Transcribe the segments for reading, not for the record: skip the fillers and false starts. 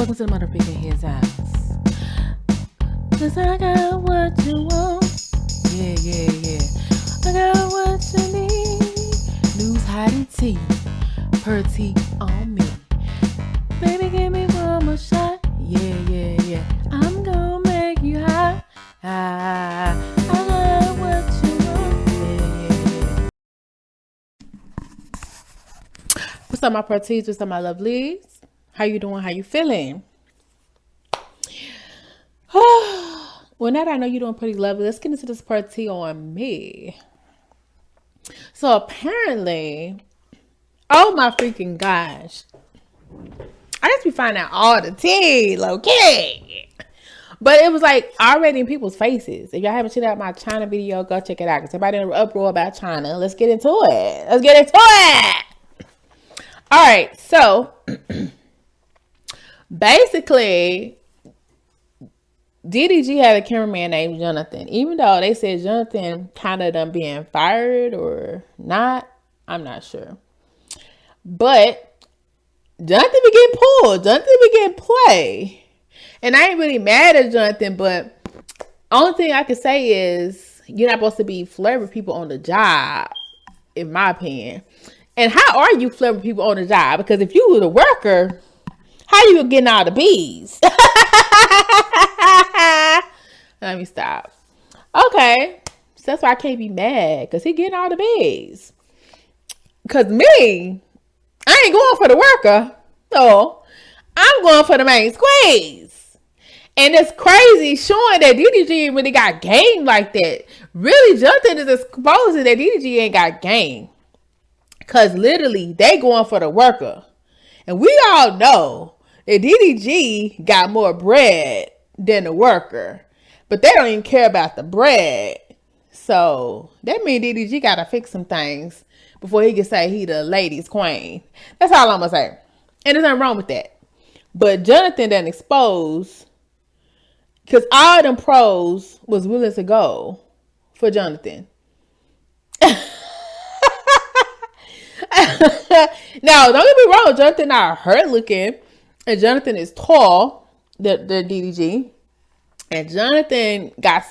Welcome to the motherfucking his house. Cause I got what you want. Yeah. I got what you need. News, hiding tea. Per tea on me. Baby, give me one more shot. Yeah. I'm gonna make you high. I got what you want. Yeah. What's up, my proteins? What's up, my lovelies? How you doing? How you feeling? Well, now that I know you're doing pretty lovely, let's get into this part T on me. So apparently, oh my freaking gosh, I just be finding out all the tea, okay? But it was like already in people's faces. If y'all haven't checked out my China video, go check it out. Because everybody in an uproar about China. Let's get into it. All right, so basically, DDG had a cameraman named Johnathan. Even though they said Johnathan kind of done being fired or not, I'm not sure. But Johnathan be getting pulled. Johnathan be getting play. And I ain't really mad at Johnathan, but only thing I can say is you're not supposed to be flirting with people on the job, in my opinion. And how are you flirting with people on the job? Because if you were the worker, how you getting all the bees? Let me stop. Okay. So that's why I can't be mad. Because he getting all the bees. Because me, I ain't going for the worker. No. I'm going for the main squeeze. And it's crazy showing that DDG really got game like that. Really, Johnathan is exposing that DDG ain't got game. Because literally, they going for the worker. And we all know that DDG got more bread than the worker. But they don't even care about the bread. So that means DDG got to fix some things before he can say he the ladies' queen. That's all I'm going to say. And there's nothing wrong with that. But Johnathan done exposed, because all them pros was willing to go for Johnathan. Now, don't get me wrong, Johnathan not hurt looking, and Johnathan is tall, the DDG, and Johnathan got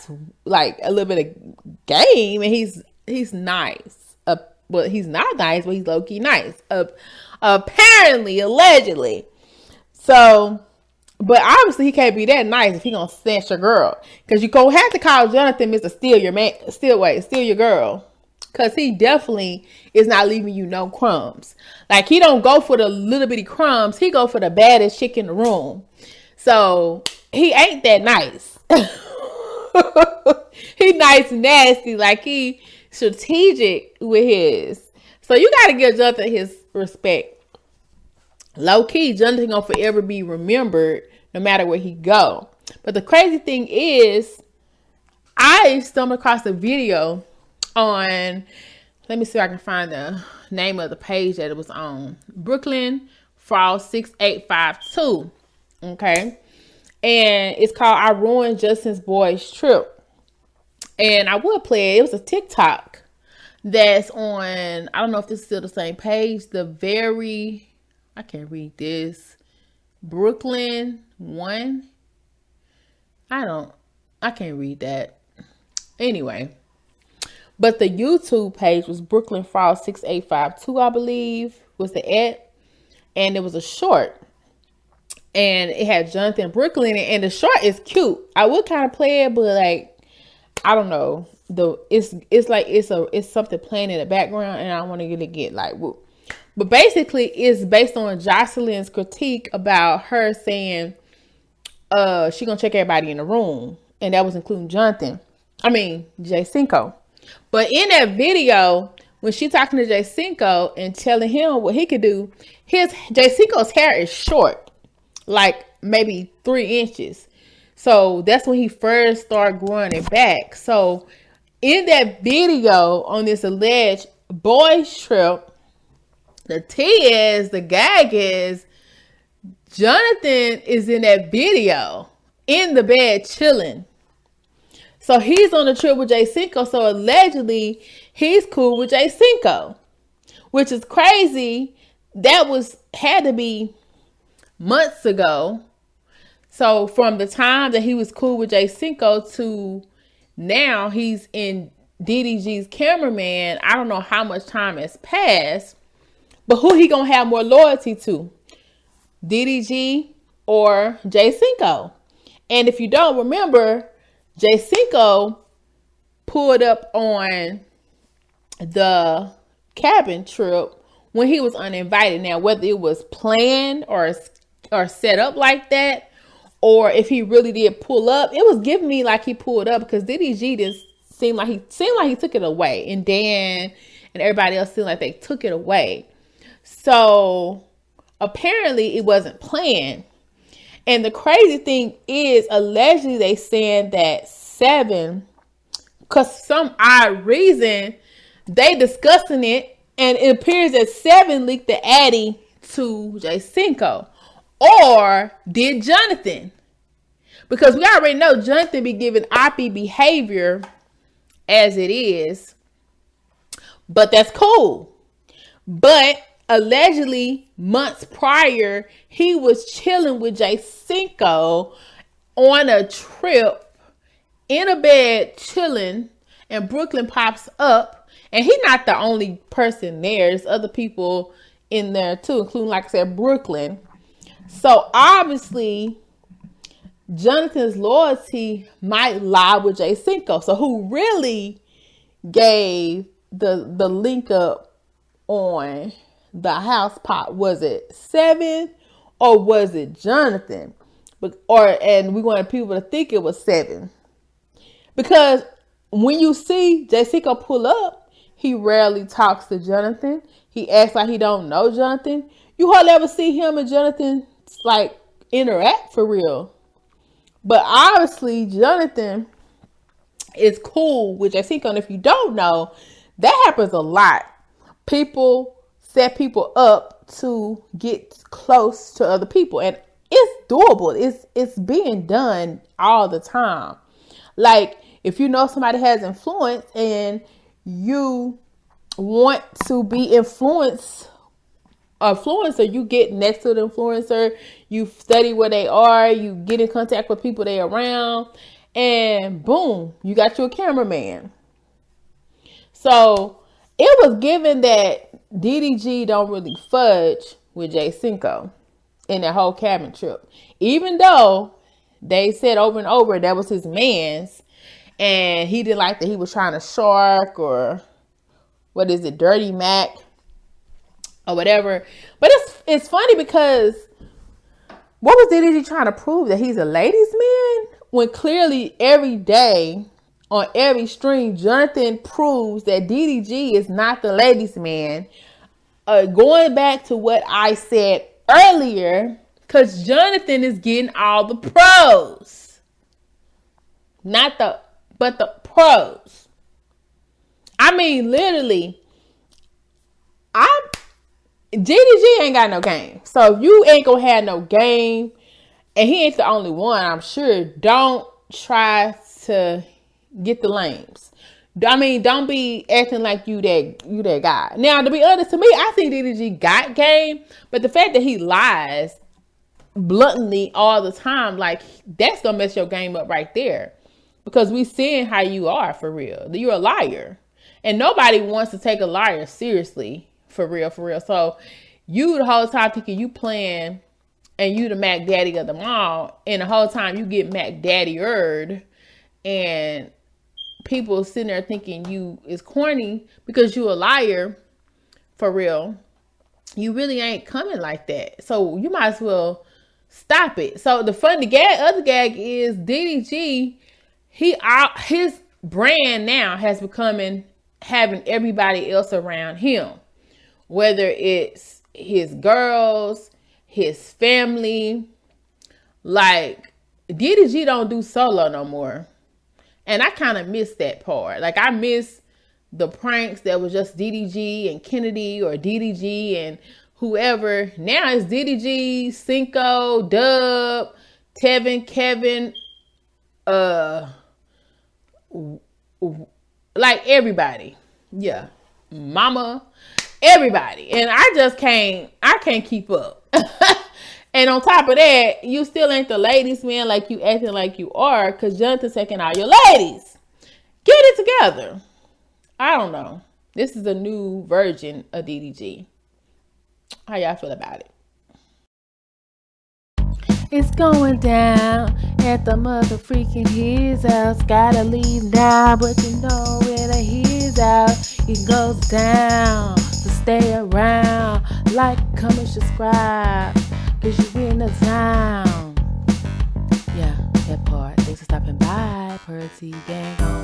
like a little bit of game, and he's nice. Well, he's not nice, but he's low key nice. Apparently, allegedly. So, but obviously he can't be that nice if he gonna snatch your girl, because you gonna have to call Johnathan Mr. Steal your girl. Because he definitely is not leaving you no crumbs. Like, he don't go for the little bitty crumbs. He go for the baddest chick in the room. So, he ain't that nice. He nice and nasty. Like, he strategic with his. So, you got to give Johnathan his respect. Low key, Johnathan gonna forever be remembered no matter where he go. But the crazy thing is, I stumbled across a video on, let me see if I can find the name of the page that it was on. Brooklyn Frost 6852. Okay. And it's called I Ruined Justin's Boy's Trip. And I would play it. It was a TikTok that's on, I don't know if this is still the same page. I can't read this. Brooklyn 1. I can't read that. Anyway. But the YouTube page was Brooklyn Frost 6852, I believe, was the ad. And it was a short. And it had Johnathan Brooklyn, and the short is cute. I would kind of play it, but like, I don't know. It's something playing in the background, and I don't want to really get like whoop. But basically, it's based on Jocelyn's critique about her saying she gonna check everybody in the room. And that was including Jay Cinco. But in that video, when she talking to Jay Cinco and telling him what he could do, Jay Cinco's hair is short, like maybe 3 inches. So that's when he first started growing it back. So in that video on this alleged boys trip, the gag is Johnathan is in that video in the bed chilling. So he's on the trip with Jay Cinco. So allegedly he's cool with Jay Cinco, which is crazy. That had to be months ago So from the time that he was cool with Jay Cinco to now he's in DDG's Cameraman, I don't know how much time has passed, but who he gonna have more loyalty to? DDG or Jay Cinco? And if you don't remember, Jay Cinco pulled up on the cabin trip when he was uninvited. Now, whether it was planned or set up like that, or if he really did pull up, it was giving me like he pulled up, because DDG didn't seem like he took it away, and Dan and everybody else seemed like they took it away. So apparently it wasn't planned. And the crazy thing is, allegedly they saying that Seven, because some odd reason, they discussing it, and it appears that Seven leaked the Addy to Jay Cinco. Or did Johnathan? Because we already know Johnathan be giving oppy behavior as it is. But that's cool. But allegedly, months prior, he was chilling with Jay Cinco on a trip, in a bed, chilling, and Brooklyn pops up. And he's not the only person there. There's other people in there too, including, like I said, Brooklyn. So obviously, Johnathan's loyalty might lie with Jay Cinco. So who really gave the link up on the house pot? Was it Seven or was it Johnathan? And we wanted people to think it was Seven, because when you see Jay Cinco pull up, he rarely talks to Johnathan. He acts like he don't know Johnathan. You hardly ever see him and Johnathan like interact for real. But obviously Johnathan is cool with Jay Cinco. And if you don't know, that happens a lot. People set people up to get close to other people, and it's doable. It's being done all the time. Like, if you know somebody has influence and you want to be influencer, you get next to the influencer, you study where they are, you get in contact with people they around, and boom, you got you a cameraman. So it was given that DDG don't really fudge with Jay Cinco in that whole cabin trip, even though they said over and over that was his man's, and he didn't like that he was trying to shark, or what is it, Dirty Mac or whatever. But it's funny, because what was DDG trying to prove? That he's a ladies' man? When clearly every day on every stream, Johnathan proves that DDG is not the ladies' man. Going back to what I said earlier, because Johnathan is getting all the pros. But the pros. I mean, literally, DDG ain't got no game. So if you ain't gonna have no game, and he ain't the only one, I'm sure, don't try to get the lames. I mean, don't be acting like you that guy. Now, to be honest, to me, I think DDG got game, but the fact that he lies bluntly all the time, like, that's gonna mess your game up right there. Because we seeing how you are for real. You're a liar. And nobody wants to take a liar seriously, for real, for real. So you the whole time thinking you playing and you the Mac Daddy of them all, and the whole time you get Mac Daddy-erd, and people sitting there thinking you is corny because you a liar, for real. You really ain't coming like that. So you might as well stop it. So the other gag is DDG, his brand now has becoming having everybody else around him, whether it's his girls, his family. Like, DDG don't do solo no more, and I kind of miss that part. Like, I miss the pranks that was just DDG and Kennedy, or DDG and whoever. Now it's DDG, Cinco, Dub, Tevin, Kevin, like everybody. Yeah. Mama, everybody. And I can't keep up. And on top of that, you still ain't the ladies' man like you acting like you are, because Johnathan taking all your ladies. Get it together. I don't know. This is a new version of DDG. How y'all feel about it? It's going down at the mother freaking his house. Gotta leave now, but you know where the his out. It goes down, so stay around. Like, comment, subscribe, cause you in the town. Yeah, that part. Thanks for stopping by. Purty gang on.